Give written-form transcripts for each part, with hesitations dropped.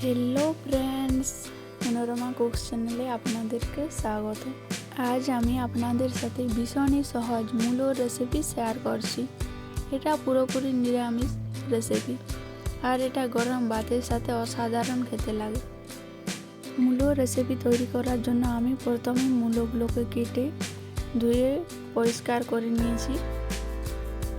Hello friends, Manorama कुक्स चैनले आपनादेरके स्वागत। आज आमी आपनादेर साथे भीषण ही सहज मुलो रेसिपि शेयर करছি। এটা পুরোপুরি নিরামিষ রেসিপি আর এটা গরম ভাতের সাথে অসাধারণ খেতে লাগে। মুলো রেসিপি তৈরি করার জন্য আমি প্রথমে মুলোগুলোকে কেটে ধুয়ে পরিষ্কার করে নিয়েছি।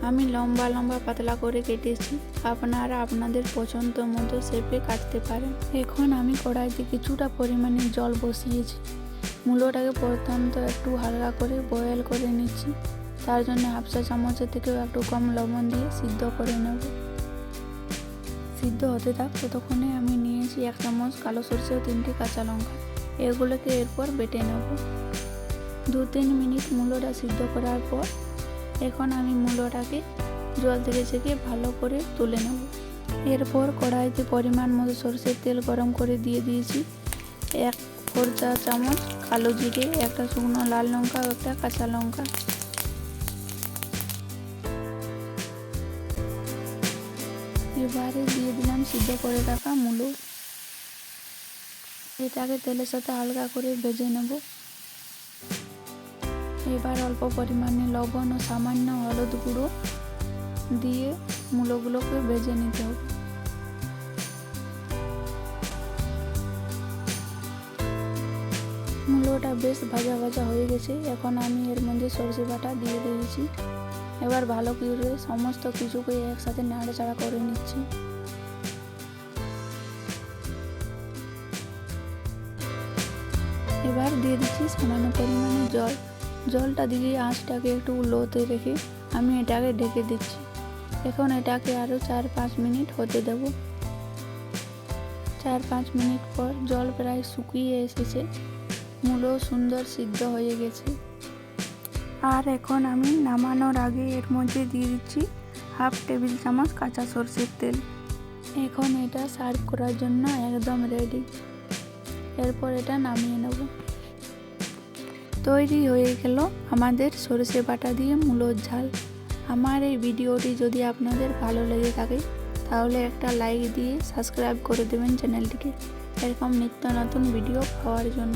আমি লম্বা লম্বা পাতলা করে কেটেছি, আপনারা আপনাদের পছন্দ মতো শেপে কাটতে পারেন। এখন আমি কড়াইতে কিছুটা পরিমাণে জল বসিয়েছি। মুলোটাকে প্রথমত একটু হালকা করে বয়েল করে নিচ্ছি। তার জন্য হাফ চা চামচের থেকেও একটু কম লবণ দিয়ে সিদ্ধ করে নেব। সিদ্ধ হতে থাক ততক্ষণে আমি নিয়েছি 1 চামচ কালো সরষে ও 3টি কাঁচা লঙ্কা। এগুলোকে এরপর বেটে নেব। 2-3 মিনিট মুলোটা সিদ্ধ করার পর এখন আমি মুলোটাকে জল থেকে ছেঁকে ভালো করে তুলে নেব। এরপর কড়াইতে পরিমাণ মতো সরষের তেল গরম করে দিয়ে দিয়েছি 1 চা চামচ কালো জিরে, একটা শুকনো লাল লঙ্কা ও একটা কাঁচা লঙ্কা। এবারে দিয়ে দিলাম সিদ্ধ করে রাখা মুলো। এটাকে তেলের সাথে হালকা করে ভেজে নেব। এবার অল্প পরিমাণে লবণ ও সামান্য হলুদ গুঁড়ো দিয়ে মুলোগুলোকে ভেজে নিতে হবে। মুলোটা বেশ ভাজা ভাজা হয়ে গেছে। এখন আমি এর মধ্যে সরষে বাটা দিয়ে দিয়েছি। এবার ভালো করে সমস্ত কিছুকে একসাথে নাড়াচাড়া করে নিচ্ছি। এবার দিয়ে দিচ্ছি সামান্য পরিমাণে জল। জলটা দিয়ে আঁচটাকে একটু লোতে রেখে আমি এটাকে ঢেকে দিচ্ছি। এখন এটাকে আরও 4-5 মিনিট হতে দেব। 4-5 মিনিট পর জল প্রায় শুকিয়ে এসেছে, মুলো সুন্দর সিদ্ধ হয়ে গেছে। আর এখন আমি নামানোর আগে এর মধ্যে দিয়ে দিচ্ছি হাফ টেবিল চামচ কাঁচা সরষের তেল। এখন এটা সার্ভ করার জন্য একদম রেডি। এরপর এটা নামিয়ে নেব। তৈরি হয়ে গেল আমাদের সরষে বাটা দিয়ে মুলোর ঝাল। আমার এই ভিডিওটি যদি আপনাদের ভালো লেগে থাকে তাহলে একটা লাইক দিয়ে সাবস্ক্রাইব করে দেবেন চ্যানেলটিকে, এরকম নিত্য নতুন ভিডিও পাওয়ার জন্য।